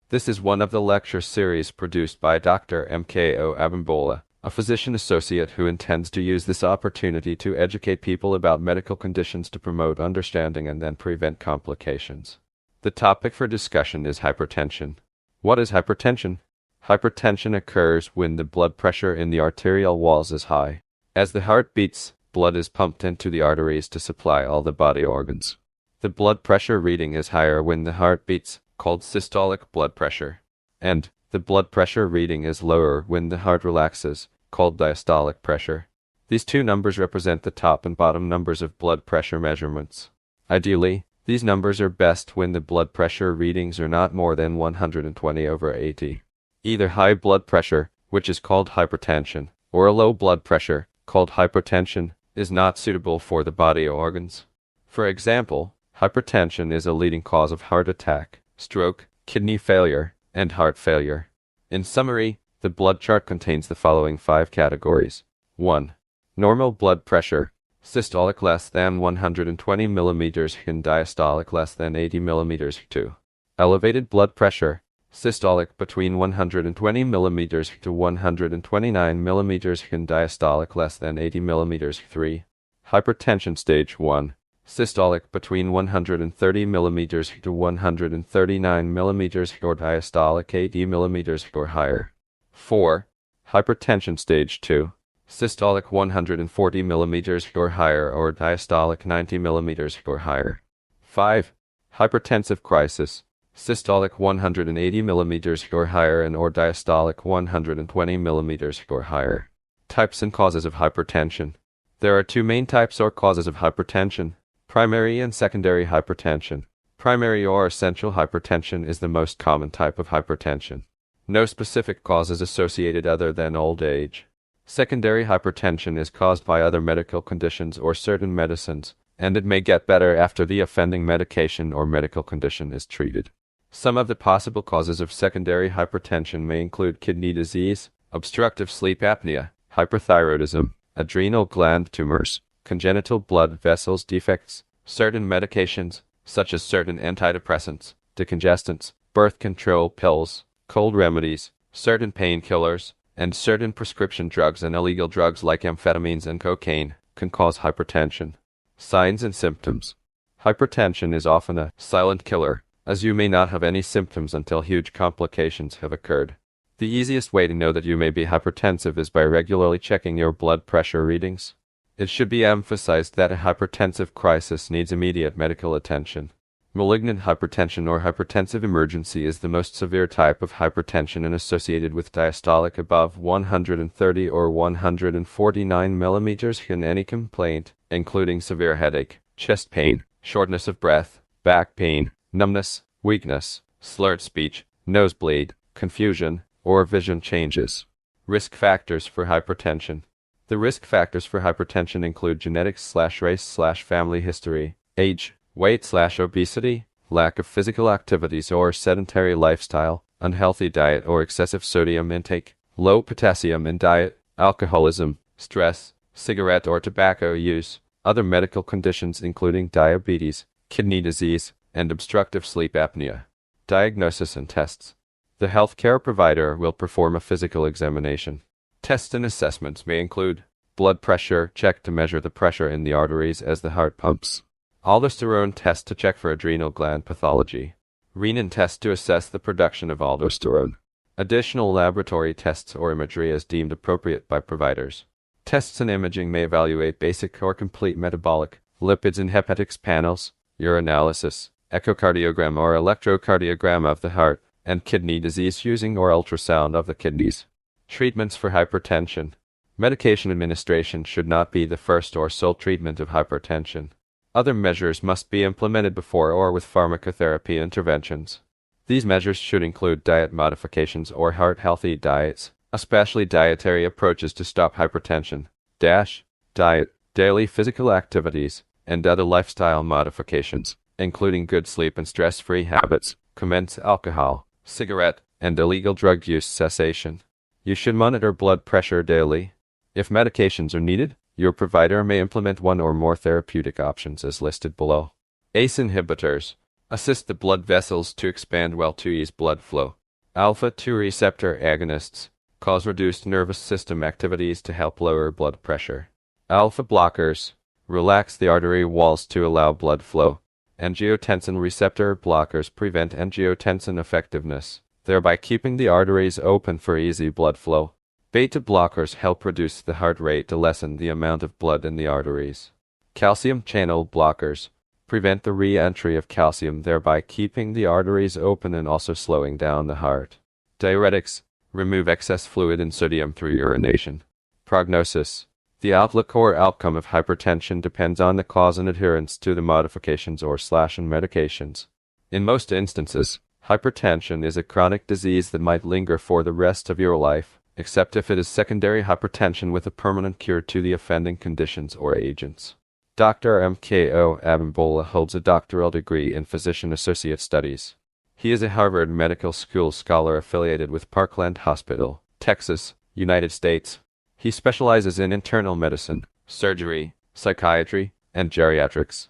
This is one of the lecture series produced by Dr. Mko Abimbola, a physician associate who intends to use this opportunity to educate people about medical conditions to promote understanding and then prevent complications. The topic for discussion is hypertension. What is hypertension? Hypertension occurs when the blood pressure in the arterial walls is high. As the heart beats, blood is pumped into the arteries to supply all the body organs. The blood pressure reading is higher when the heart beats, called systolic blood pressure, and the blood pressure reading is lower when the heart relaxes, called diastolic pressure. These two numbers represent the top and bottom numbers of blood pressure measurements. Ideally, these numbers are best when the blood pressure readings are not more than 120/80. Either high blood pressure, which is called hypertension, or a low blood pressure, called hypertension, is not suitable for the body organs. For example, hypertension is a leading cause of heart attack, stroke, kidney failure, and heart failure. In summary, the blood chart contains the following 5 categories. 1. Normal blood pressure, systolic less than 120 mm and diastolic less than 80 mm. 2. Elevated blood pressure, systolic between 120 mm to 129 mm and diastolic less than 80 mm. 3. Hypertension stage 1. Systolic between 130 mm to 139 mm or diastolic 80 mm or higher. 4. Hypertension stage 2. Systolic 140 mm or higher or diastolic 90 mm or higher. 5. Hypertensive crisis. Systolic 180 mm or higher and or diastolic 120 mm or higher. Types and causes of hypertension. There are 2 main types or causes of hypertension: primary and secondary hypertension. Primary or essential hypertension is the most common type of hypertension. No specific cause is associated other than old age. Secondary hypertension is caused by other medical conditions or certain medicines, and it may get better after the offending medication or medical condition is treated. Some of the possible causes of secondary hypertension may include kidney disease, obstructive sleep apnea, hyperthyroidism, adrenal gland tumors, congenital blood vessels defects, certain medications, such as certain antidepressants, decongestants, birth control pills, cold remedies, certain painkillers, and certain prescription drugs and illegal drugs like amphetamines and cocaine, can cause hypertension. Signs and symptoms. Hypertension is often a silent killer, as you may not have any symptoms until huge complications have occurred. The easiest way to know that you may be hypertensive is by regularly checking your blood pressure readings. It should be emphasized that a hypertensive crisis needs immediate medical attention. Malignant hypertension or hypertensive emergency is the most severe type of hypertension and associated with diastolic above 130 or 149 mm in any complaint, including severe headache, chest pain, shortness of breath, back pain, numbness, weakness, slurred speech, nosebleed, confusion, or vision changes. Risk factors for hypertension. The risk factors for hypertension include genetics/race/family history, age, weight/obesity, lack of physical activities or sedentary lifestyle, unhealthy diet or excessive sodium intake, low potassium in diet, alcoholism, stress, cigarette or tobacco use, other medical conditions including diabetes, kidney disease, and obstructive sleep apnea. Diagnosis and tests. The healthcare provider will perform a physical examination. Tests and assessments may include blood pressure check to measure the pressure in the arteries as the heart pumps, aldosterone test to check for adrenal gland pathology, renin test to assess the production of aldosterone, additional laboratory tests or imagery as deemed appropriate by providers. Tests and imaging may evaluate basic or complete metabolic, lipids and hepatics panels, urinalysis, echocardiogram or electrocardiogram of the heart, and kidney disease using or ultrasound of the kidneys. Treatments for hypertension. Medication administration should not be the first or sole treatment of hypertension. Other measures must be implemented before or with pharmacotherapy interventions. These measures should include diet modifications or heart-healthy diets, especially dietary approaches to stop hypertension, diet, daily physical activities, and other lifestyle modifications, including good sleep and stress-free habits, commence alcohol, cigarette, and illegal drug use cessation. You should monitor blood pressure daily. If medications are needed, your provider may implement one or more therapeutic options as listed below. ACE inhibitors assist the blood vessels to expand well to ease blood flow. Alpha-2 receptor agonists cause reduced nervous system activities to help lower blood pressure. Alpha blockers relax the artery walls to allow blood flow. Angiotensin receptor blockers prevent angiotensin effectiveness, thereby keeping the arteries open for easy blood flow. Beta blockers help reduce the heart rate to lessen the amount of blood in the arteries. Calcium channel blockers prevent the re-entry of calcium, thereby keeping the arteries open and also slowing down the heart. Diuretics remove excess fluid and sodium through urination. Prognosis. The outlook or outcome of hypertension depends on the cause and adherence to the modifications or medications. In most instances, hypertension is a chronic disease that might linger for the rest of your life, except if it is secondary hypertension with a permanent cure to the offending conditions or agents. Dr. MKO Abimbola holds a doctoral degree in Physician Associate Studies. He is a Harvard Medical School scholar affiliated with Parkland Hospital, Texas, United States. He specializes in internal medicine, surgery, psychiatry, and geriatrics.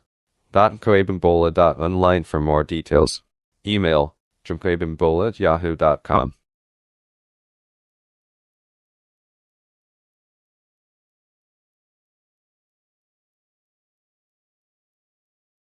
.mkoabimbola.online for more details. Email: mkoabimbola@yahoo.com.